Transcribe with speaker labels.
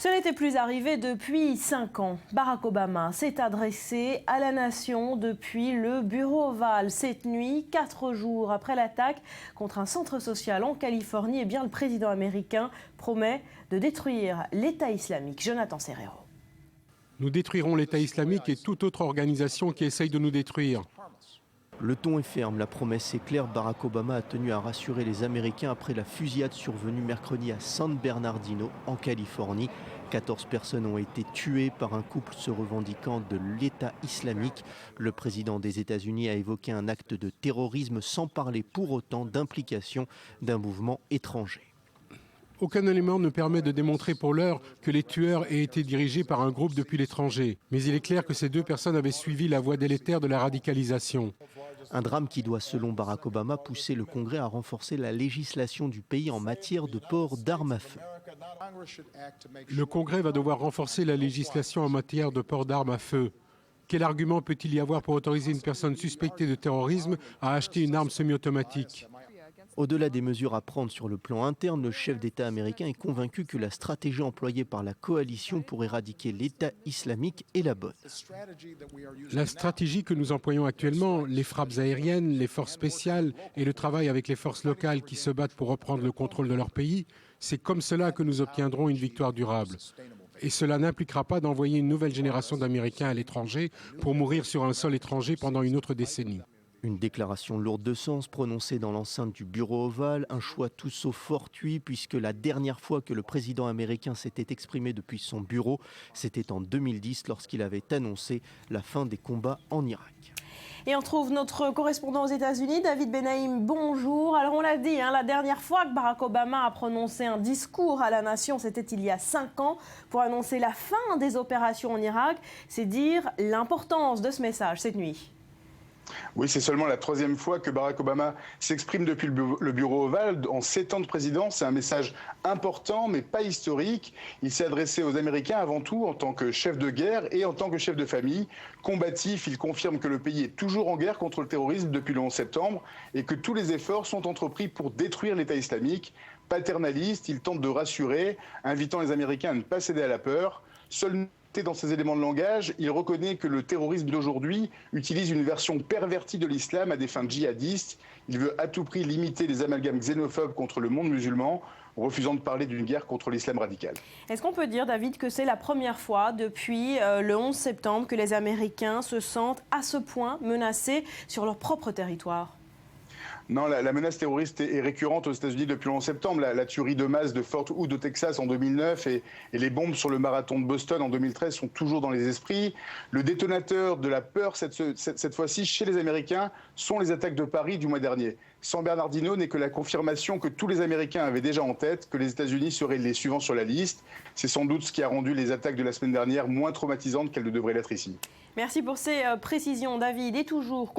Speaker 1: Ce n'était plus arrivé depuis 5 ans. Barack Obama s'est adressé à la nation depuis le bureau ovale. Cette nuit, 4 jours après l'attaque contre un centre social en Californie, le président américain promet de détruire l'État islamique. Jonathan Serrero.
Speaker 2: Nous détruirons l'État islamique et toute autre organisation qui essaye de nous détruire.
Speaker 3: Le ton est ferme, la promesse est claire. Barack Obama a tenu à rassurer les Américains après la fusillade survenue mercredi à San Bernardino, en Californie. 14 personnes ont été tuées par un couple se revendiquant de l'État islamique. Le président des États-Unis a évoqué un acte de terrorisme sans parler pour autant d'implication d'un mouvement étranger.
Speaker 2: Aucun élément ne permet de démontrer pour l'heure que les tueurs aient été dirigés par un groupe depuis l'étranger. Mais il est clair que ces 2 personnes avaient suivi la voie délétère de la radicalisation.
Speaker 3: Un drame qui doit, selon Barack Obama, pousser le Congrès à renforcer la législation du pays en matière de port d'armes à feu.
Speaker 2: Le Congrès va devoir renforcer la législation en matière de port d'armes à feu. Quel argument peut-il y avoir pour autoriser une personne suspectée de terrorisme à acheter une arme semi-automatique ?
Speaker 3: Au-delà des mesures à prendre sur le plan interne, le chef d'État américain est convaincu que la stratégie employée par la coalition pour éradiquer l'État islamique est la bonne.
Speaker 2: La stratégie que nous employons actuellement, les frappes aériennes, les forces spéciales et le travail avec les forces locales qui se battent pour reprendre le contrôle de leur pays, c'est comme cela que nous obtiendrons une victoire durable. Et cela n'impliquera pas d'envoyer une nouvelle génération d'Américains à l'étranger pour mourir sur un sol étranger pendant une autre décennie.
Speaker 3: Une déclaration lourde de sens prononcée dans l'enceinte du bureau ovale, un choix tout sauf fortuit puisque la dernière fois que le président américain s'était exprimé depuis son bureau, c'était en 2010 lorsqu'il avait annoncé la fin des combats en Irak.
Speaker 1: Et on trouve notre correspondant aux États-Unis, David Benaïm. Bonjour. Alors on l'a dit, la dernière fois que Barack Obama a prononcé un discours à la nation, c'était il y a 5 ans, pour annoncer la fin des opérations en Irak. C'est dire l'importance de ce message cette nuit.
Speaker 4: Oui, c'est seulement la 3e fois que Barack Obama s'exprime depuis le bureau ovale. En 7 ans de présidence, c'est un message important, mais pas historique. Il s'est adressé aux Américains avant tout en tant que chef de guerre et en tant que chef de famille. Combatif, il confirme que le pays est toujours en guerre contre le terrorisme depuis le 11 septembre et que tous les efforts sont entrepris pour détruire l'État islamique. Paternaliste, il tente de rassurer, invitant les Américains à ne pas céder à la peur. Seul dans ses éléments de langage, il reconnaît que le terrorisme d'aujourd'hui utilise une version pervertie de l'islam à des fins djihadistes. Il veut à tout prix limiter les amalgames xénophobes contre le monde musulman, refusant de parler d'une guerre contre l'islam radical.
Speaker 1: Est-ce qu'on peut dire, David, que c'est la première fois depuis le 11 septembre que les Américains se sentent à ce point menacés sur leur propre territoire ?
Speaker 4: Non, la menace terroriste est récurrente aux États-Unis depuis le 11 septembre. La tuerie de masse de Fort Hood au Texas en 2009 et les bombes sur le marathon de Boston en 2013 sont toujours dans les esprits. Le détonateur de la peur, cette fois-ci, chez les Américains, sont les attaques de Paris du mois dernier. San Bernardino n'est que la confirmation que tous les Américains avaient déjà en tête que les États-Unis seraient les suivants sur la liste. C'est sans doute ce qui a rendu les attaques de la semaine dernière moins traumatisantes qu'elles ne devraient l'être ici.
Speaker 1: Merci pour ces précisions, David. Et toujours